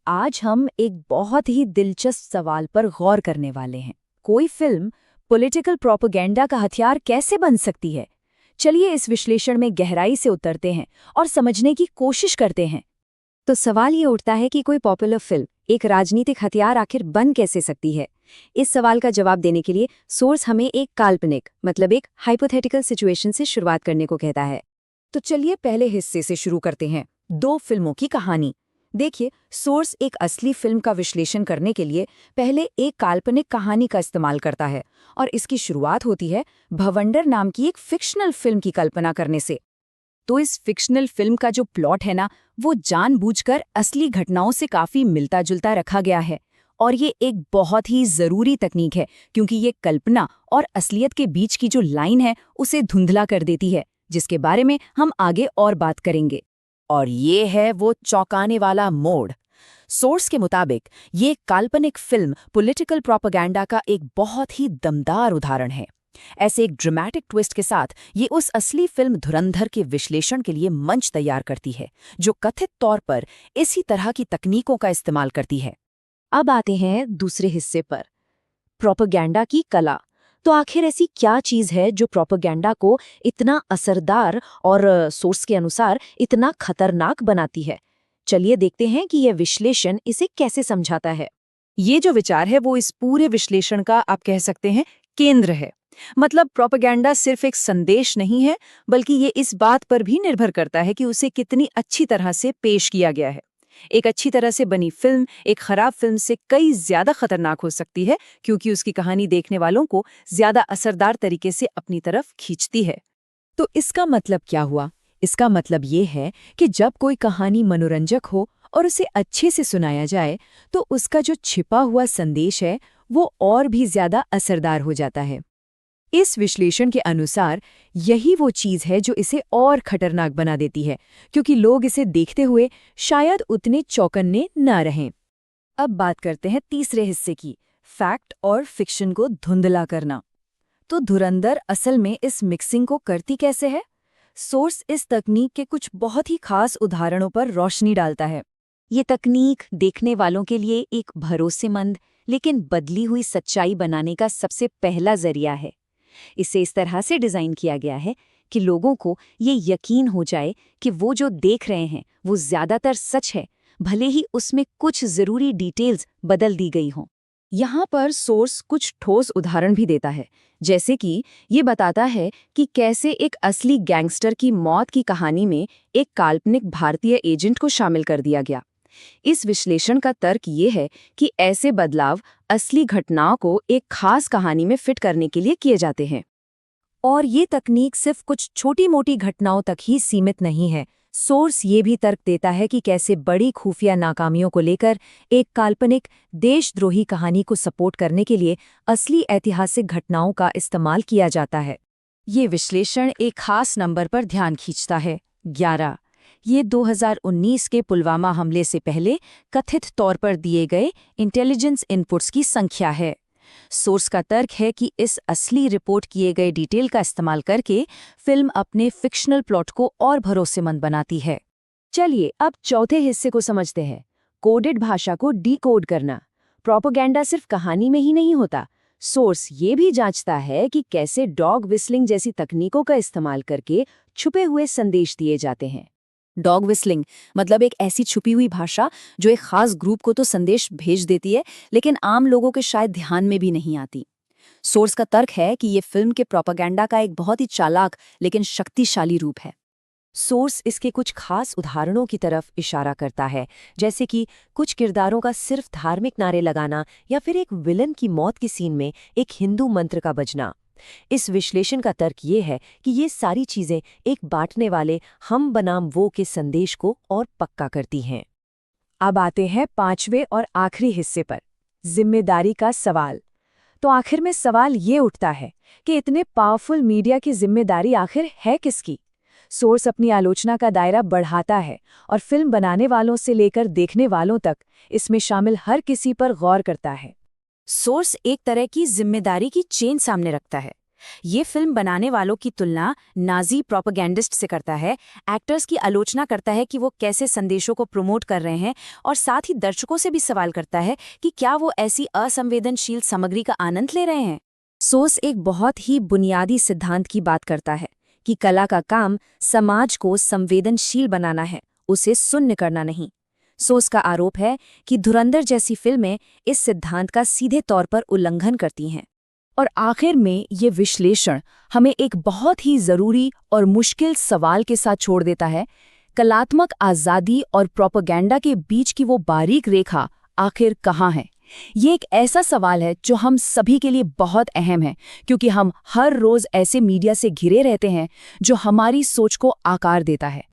आज हम एक बहुत ही दिलचस्प सवाल पर गौर करने वाले हैं। कोई फिल्म पॉलिटिकल प्रोपेगेंडा का हथियार कैसे बन सकती है? चलिए इस विश्लेषण में गहराई से उतरते हैं और समझने की कोशिश करते हैं। तो सवाल ये उठता है कि कोई पॉपुलर फिल्म एक राजनीतिक हथियार आखिर बन कैसे सकती है? इस सवाल का जवाब देने के लिए सोर्स हमें एक काल्पनिक मतलब एक हाइपोथेटिकल सिचुएशन से शुरुआत करने को कहता है। तो चलिए पहले हिस्से से शुरू करते हैं, दो फिल्मों की कहानी। देखिए, सोर्स एक असली फिल्म का विश्लेषण करने के लिए पहले एक काल्पनिक कहानी का इस्तेमाल करता है और इसकी शुरुआत होती है भवंडर नाम की एक फिक्शनल फिल्म की कल्पना करने से। तो इस फिक्शनल फिल्म का जो प्लॉट है ना, वो जानबूझकर असली घटनाओं से काफी मिलता जुलता रखा गया है। और ये एक बहुत ही जरूरी तकनीक है क्योंकि ये कल्पना और असलियत के बीच की जो लाइन है उसे धुंधला कर देती है, जिसके बारे में हम आगे और बात करेंगे। और ये है वो चौंकाने वाला मोड़। सोर्स के मुताबिक ये काल्पनिक फिल्म पॉलिटिकल प्रोपेगेंडा का एक बहुत ही दमदार उदाहरण है। ऐसे एक ड्रामेटिक ट्विस्ट के साथ ये उस असली फिल्म धुरंधर के विश्लेषण के लिए मंच तैयार करती है, जो कथित तौर पर इसी तरह की तकनीकों का इस्तेमाल करती है। अब आते हैं दूसरे हिस्से पर, प्रोपेगेंडा की कला। तो आखिर ऐसी क्या चीज़ है जो प्रोपेगेंडा को इतना असरदार और सोर्स के अनुसार इतना खतरनाक बनाती है? चलिए देखते हैं कि यह विश्लेषण इसे कैसे समझाता है। ये जो विचार है वो इस पूरे विश्लेषण का आप कह सकते हैं केंद्र है। मतलब प्रोपेगेंडा सिर्फ एक संदेश नहीं है, बल्कि ये इस बात पर भी निर्भर करता है कि उसे कितनी अच्छी तरह से पेश किया गया है। एक अच्छी तरह से बनी फिल्म एक खराब फिल्म से कई ज्यादा खतरनाक हो सकती है क्योंकि उसकी कहानी देखने वालों को ज्यादा असरदार तरीके से अपनी तरफ खींचती है। तो इसका मतलब क्या हुआ? इसका मतलब ये है कि जब कोई कहानी मनोरंजक हो और उसे अच्छे से सुनाया जाए, तो उसका जो छिपा हुआ संदेश है वो और भी ज्यादा असरदार हो जाता है। इस विश्लेषण के अनुसार यही वो चीज़ है जो इसे और खतरनाक बना देती है, क्योंकि लोग इसे देखते हुए शायद उतने चौकन्ने न रहें। अब बात करते हैं तीसरे हिस्से की, फैक्ट और फिक्शन को धुंधला करना। तो धुरंधर असल में इस मिक्सिंग को करती कैसे है? सोर्स इस तकनीक के कुछ बहुत ही खास उदाहरणों पर रोशनी डालता है। ये तकनीक देखने वालों के लिए एक भरोसेमंद लेकिन बदली हुई सच्चाई बनाने का सबसे पहला जरिया है। इसे इस तरह से डिज़ाइन किया गया है कि लोगों को ये यकीन हो जाए कि वो जो देख रहे हैं वो ज़्यादातर सच है, भले ही उसमें कुछ ज़रूरी डिटेल्स बदल दी गई हों। यहाँ पर सोर्स कुछ ठोस उदाहरण भी देता है, जैसे कि ये बताता है कि कैसे एक असली गैंगस्टर की मौत की कहानी में एक काल्पनिक भारतीय एजेंट को शामिल कर दिया गया। इस विश्लेषण का तर्क ये है कि ऐसे बदलाव असली घटनाओं को एक खास कहानी में फिट करने के लिए किए जाते हैं। और ये तकनीक सिर्फ कुछ छोटी-मोटी घटनाओं तक ही सीमित नहीं है। सोर्स ये भी तर्क देता है कि कैसे बड़ी खुफिया नाकामियों को लेकर एक काल्पनिक देशद्रोही कहानी को सपोर्ट करने के लिए असली ऐतिहासिक घटनाओं का इस्तेमाल किया जाता है। ये विश्लेषण एक खास नंबर पर ध्यान खींचता है, 11। ये 2019 के पुलवामा हमले से पहले कथित तौर पर दिए गए इंटेलिजेंस इनपुट्स की संख्या है। सोर्स का तर्क है कि इस असली रिपोर्ट किए गए डिटेल का इस्तेमाल करके फिल्म अपने फिक्शनल प्लॉट को और भरोसेमंद बनाती है। चलिए अब चौथे हिस्से को समझते हैं, कोडेड भाषा को डिकोड करना। प्रोपेगेंडा सिर्फ कहानी में ही नहीं होता। सोर्स ये भी जांचता है कि कैसे डॉग विस्लिंग जैसी तकनीकों का इस्तेमाल करके छुपे हुए संदेश दिए जाते हैं। डॉग विस्लिंग मतलब एक ऐसी छुपी हुई भाषा जो एक खास ग्रुप को तो संदेश भेज देती है, लेकिन आम लोगों के शायद ध्यान में भी नहीं आती। सोर्स का तर्क है कि ये फिल्म के प्रोपेगेंडा का एक बहुत ही चालाक लेकिन शक्तिशाली रूप है। सोर्स इसके कुछ खास उदाहरणों की तरफ इशारा करता है, जैसे कि कुछ किरदारों का सिर्फ धार्मिक नारे लगाना या फिर एक विलन की मौत के सीन में एक हिंदू मंत्र का बजना। इस विश्लेषण का तर्क ये है कि ये सारी चीजें एक बांटने वाले हम बनाम वो के संदेश को और पक्का करती हैं। अब आते हैं पांचवें और आखिरी हिस्से पर, जिम्मेदारी का सवाल। तो आखिर में सवाल ये उठता है कि इतने पावरफुल मीडिया की जिम्मेदारी आखिर है किसकी? सोर्स अपनी आलोचना का दायरा बढ़ाता है और फिल्म बनाने वालों से लेकर देखने वालों तक इसमें शामिल हर किसी पर गौर करता है। सोर्स एक तरह की जिम्मेदारी की चेन सामने रखता है। ये फिल्म बनाने वालों की तुलना नाजी प्रोपेगेंडिस्ट से करता है, एक्टर्स की आलोचना करता है कि वो कैसे संदेशों को प्रमोट कर रहे हैं और साथ ही दर्शकों से भी सवाल करता है कि क्या वो ऐसी असंवेदनशील सामग्री का आनंद ले रहे हैं। सोस एक बहुत ही बुनियादी सिद्धांत की बात करता है कि कला का काम समाज को संवेदनशील बनाना है, उसे शून्य करना नहीं। सोस का आरोप है कि धुरंधर जैसी फिल्में इस सिद्धांत का सीधे तौर पर उल्लंघन करती हैं। और आखिर में ये विश्लेषण हमें एक बहुत ही जरूरी और मुश्किल सवाल के साथ छोड़ देता है, कलात्मक आज़ादी और प्रोपेगेंडा के बीच की वो बारीक रेखा आखिर कहाँ है। ये एक ऐसा सवाल है जो हम सभी के लिए बहुत अहम है, क्योंकि हम हर रोज ऐसे मीडिया से घिरे रहते हैं जो हमारी सोच को आकार देता है।